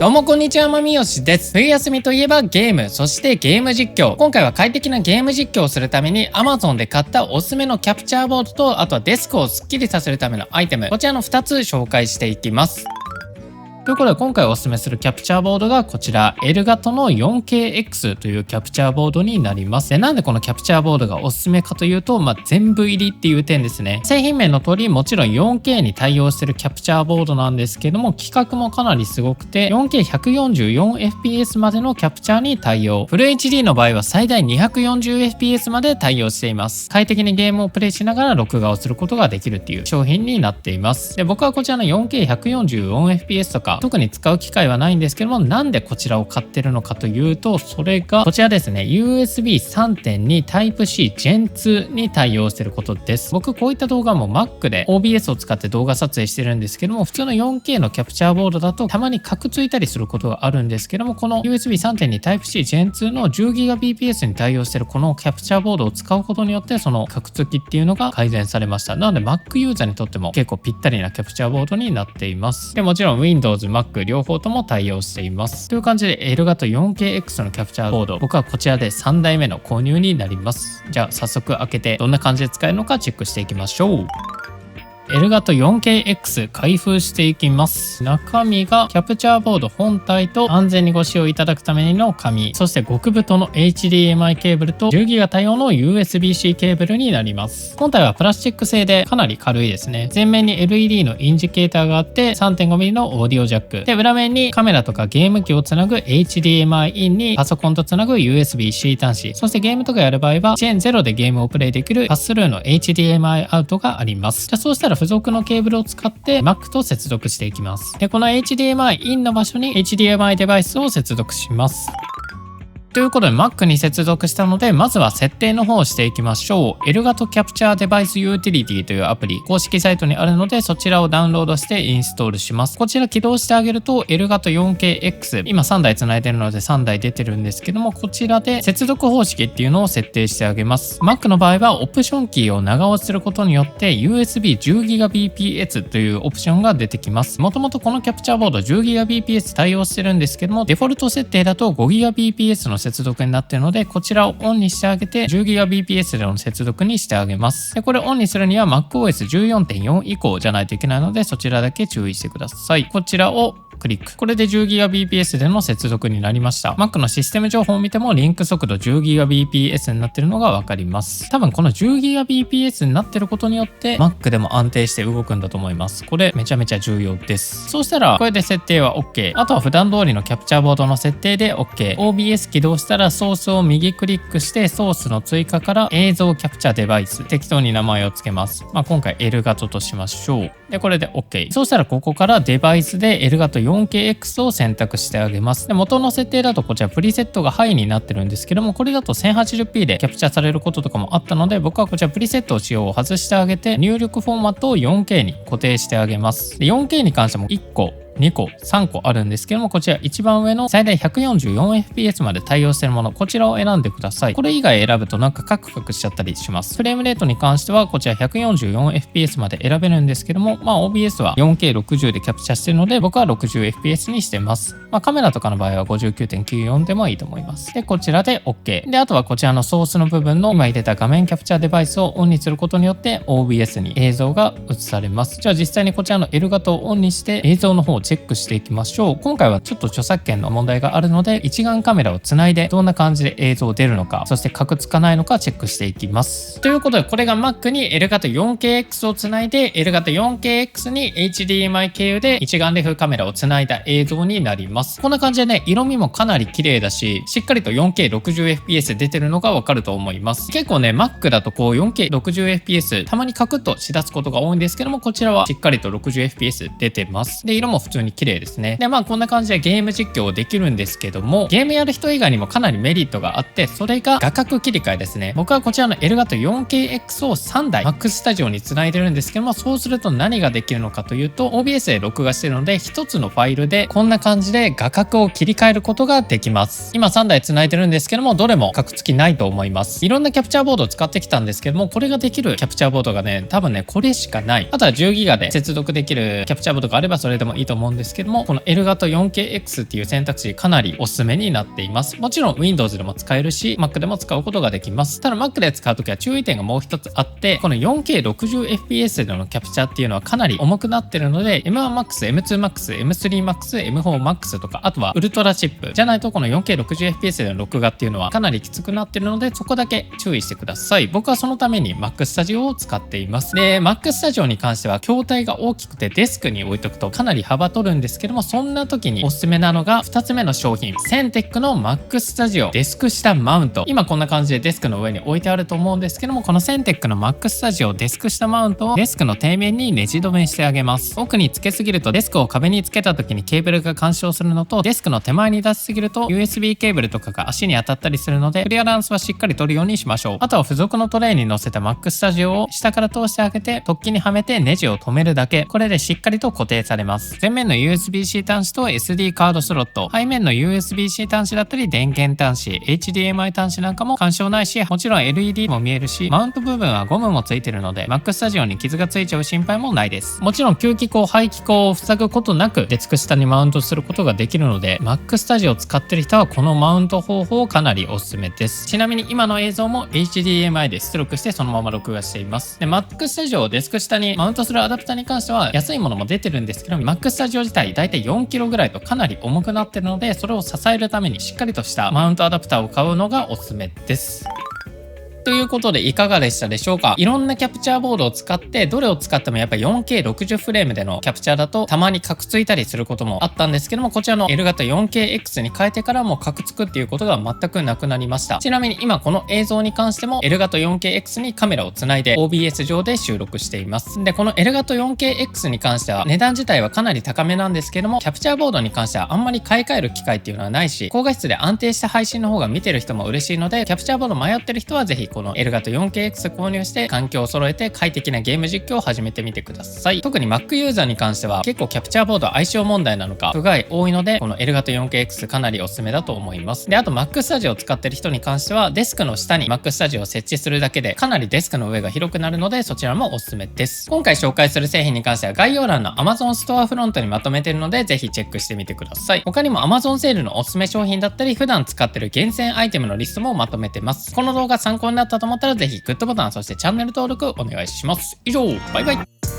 どうもこんにちは、まみよしです。冬休みといえばゲーム、そしてゲーム実況。今回は快適なゲーム実況をするために Amazon で買ったおすすめのキャプチャーボードと、あとはデスクをスッキリさせるためのアイテム、こちらの2つ紹介していきます。ということで今回おすすめするキャプチャーボードがこちらエルガトの 4KX というキャプチャーボードになります。で、なんでこのキャプチャーボードがおすすめかというと、全部入りっていう点ですね。製品名の通りもちろん 4K に対応してるキャプチャーボードなんですけども、規格もかなりすごくて 4K144fps までのキャプチャーに対応。フル HD の場合は最大 240fps まで対応しています。快適にゲームをプレイしながら録画をすることができるっていう商品になっています。で、僕はこちらの 4K144fps とか特に使う機会はないんですけども、なんでこちらを買ってるのかというと、それがこちらですね。 USB3.2 Type-C Gen 2に対応していることです。僕こういった動画も Mac で OBS を使って動画撮影してるんですけども、普通の 4K のキャプチャーボードだとたまにカクついたりすることがあるんですけども、この USB3.2 Type-C Gen 2の 10GBps に対応しているこのキャプチャーボードを使うことによって、そのカクつきっていうのが改善されました。なので Mac ユーザーにとっても結構ぴったりなキャプチャーボードになっています。で、もちろん Windows、Mac 両方とも対応しています。という感じでエルガト 4KX のキャプチャーボード、僕はこちらで3代目の購入になります。じゃあ早速開けてどんな感じで使えるのかチェックしていきましょう。エルガト 4KX 開封していきます。中身がキャプチャーボード本体と安全にご使用いただくための紙、そして極太の HDMI ケーブルと 10GB 対応の USB-C ケーブルになります。本体はプラスチック製でかなり軽いですね。前面に LED のインジケーターがあって 3.5mm のオーディオジャックで、裏面にカメラとかゲーム機をつなぐ HDMI インにパソコンとつなぐ USB-C 端子、そしてゲームとかやる場合はチェーン0でゲームをプレイできるパススルーの HDMI アウトがあります。じゃあそうしたら付属のケーブルを使って Mac と接続していきます。で、この HDMI インの場所に HDMI デバイスを接続します。ということで Mac に接続したので、まずは設定の方をしていきましょう。エルガトキャプチャーデバイスユーティリティというアプリ、公式サイトにあるのでそちらをダウンロードしてインストールします。こちら起動してあげるとエルガト 4KX、 今3台つないでるので3台出てるんですけども、こちらで接続方式っていうのを設定してあげます。 Mac の場合はオプションキーを長押しすることによって USB10GBps というオプションが出てきます。もともとこのキャプチャーボード 10GBps 対応してるんですけども、デフォルト設定だと 5GBps の接続になっているので、こちらをオンにしてあげて 10GBps での接続にしてあげます。で、これをオンにするには MacOS14.4 以降じゃないといけないので、そちらだけ注意してください。こちらをクリック。これで 10GBps での接続になりました。Mac のシステム情報を見てもリンク速度 10GBps になってるのがわかります。多分この 10GBps になってることによって Mac でも安定して動くんだと思います。これめちゃめちゃ重要です。そうしたらこれで設定は OK。あとは普段通りのキャプチャーボードの設定で OK。OBS 起動したらソースを右クリックしてソースの追加から映像キャプチャーデバイス、適当に名前を付けます。今回エルガトとしましょう。で、これで OK。そうしたらここからデバイスでエルガト 4KX を選択してあげます。で、元の設定だとこちらプリセットがハイになってるんですけども、これだと 1080p でキャプチャーされることとかもあったので、僕はこちらプリセット使用を外してあげて入力フォーマットを 4K に固定してあげます。で、4K に関しても1個2個3個あるんですけども、こちら一番上の最大 144fps まで対応しているもの、こちらを選んでください。これ以外選ぶとなんかカクカクしちゃったりします。フレームレートに関してはこちら 144fps まで選べるんですけども、OBS は 4K60 でキャプチャしてるので僕は 60fps にしてます。カメラとかの場合は 59.94 でもいいと思います。で、こちらで OK。で、あとはこちらのソースの部分の今入れた画面キャプチャーデバイスをオンにすることによって OBS に映像が映されます。じゃあ実際にこちらのエルガトをオンにして映像の方をチェックしていきましょう。今回はちょっと著作権の問題があるので一眼カメラをつないでどんな感じで映像出るのか、そしてカクつかないのかチェックしていきます。ということでこれが Mac にエルガト 4KX をつないでエルガト 4KX に HDMI 経由で一眼レフカメラをつないだ映像になります。こんな感じでね、色味もかなり綺麗だし、しっかりと 4K60fps 出てるのがわかると思います。結構ね Mac だとこう 4K60fps たまにカクッとしだすことが多いんですけども、こちらはしっかりと 60fps 出てます。で、色も普通に綺麗ですね。で、こんな感じでゲーム実況できるんですけども、ゲームやる人以外にもかなりメリットがあって、それが画角切り替えですね。僕はこちらのエルガト 4KX を3台 Mac スタジオにつないでるんですけども、そうすると何ができるのかというと OBS で録画してるので1つのファイルでこんな感じで画角を切り替えることができます。今3台つないでるんですけども、どれもカクつきないと思います。いろんなキャプチャーボードを使ってきたんですけども、これができるキャプチャーボードがね、多分ねこれしかない。あとは 10GB で接続できるキャプチャーボードがあればそれでもいいと思思うんですけども、この Elgato 4KX っていう選択肢かなりおすすめになっています。もちろん Windows でも使えるし Mac でも使うことができます。ただ Mac で使うときは注意点がもう一つあって、この 4K60fps でのキャプチャーっていうのはかなり重くなってるので M1MAX、M2MAX、M3MAX、M4MAX とか、あとはウルトラチップじゃないとこの 4K60fps での録画っていうのはかなりきつくなってるので、そこだけ注意してください。僕はそのために Mac Studio を使っています。で Mac Studio に関しては筐体が大きくてデスクに置いとくとかなり幅取るんですけども、そんな時におすすめなのが2つ目の商品、センテックの Mac Studio デスク下マウント。今こんな感じでデスクの上に置いてあると思うんですけども、このセンテックの Mac Studio デスク下マウントをデスクの底面にネジ止めしてあげます。奥につけすぎるとデスクを壁につけた時にケーブルが干渉するのと、デスクの手前に出しすぎると USB ケーブルとかが足に当たったりするので、クリアランスはしっかり取るようにしましょう。あとは付属のトレイに乗せた Mac Studio を下から通してあげて突起にはめてネジを止めるだけ。これでしっかりと固定されます。前面の USB-C 端子と SD カードスロット、背面の USB-C 端子だったり電源端子、HDMI 端子なんかも干渉ないし、もちろん LED も見えるし、マウント部分はゴムもついてるので Mac Studio に傷がついちゃう心配もないです。もちろん吸気口、排気口を塞ぐことなくデスク下にマウントすることができるので、 Mac Studio を使ってる人はこのマウント方法かなりおすすめです。ちなみに今の映像も HDMI で出力してそのまま録画しています。で Mac Studio をデスク下にマウントするアダプターに関しては安いものも出てるんですけど、 Mac Studio 自体だいたい 4kg ぐらいとかなり重くなってるので、それを支えるためにしっかりとしたマウントアダプターを買うのがおすすめです。ということでいかがでしたでしょうか。いろんなキャプチャーボードを使ってどれを使ってもやっぱ 4K60 フレームでのキャプチャーだとたまにカクついたりすることもあったんですけども、こちらの Elgato 4KX に変えてからもカクつくっていうことが全くなくなりました。ちなみに今この映像に関しても Elgato 4KX にカメラをつないで OBS 上で収録しています。でこの Elgato 4KX に関しては値段自体はかなり高めなんですけども、キャプチャーボードに関してはあんまり買い替える機会っていうのはないし、高画質で安定した配信の方が見てる人も嬉しいので、キャプチャーボード迷ってる人はぜひこの Elgato 4KX購入して環境を揃えて快適なゲーム実況を始めてみてください。特に Mac ユーザーに関しては結構キャプチャーボード相性問題なのか不具合多いので、この Elgato 4KX かなりおすすめだと思います。であと Mac Studio を使ってる人に関してはデスクの下に Mac Studio を設置するだけでかなりデスクの上が広くなるので、そちらもおすすめです。今回紹介する製品に関しては概要欄の Amazon ストアフロントにまとめてるのでぜひチェックしてみてください。他にも Amazon セールのおすすめ商品だったり普段使ってる厳選アイテムのリストもまとめてます。この動画参考になったと思ったらぜひグッドボタン、そしてチャンネル登録お願いします。以上、バイバイ。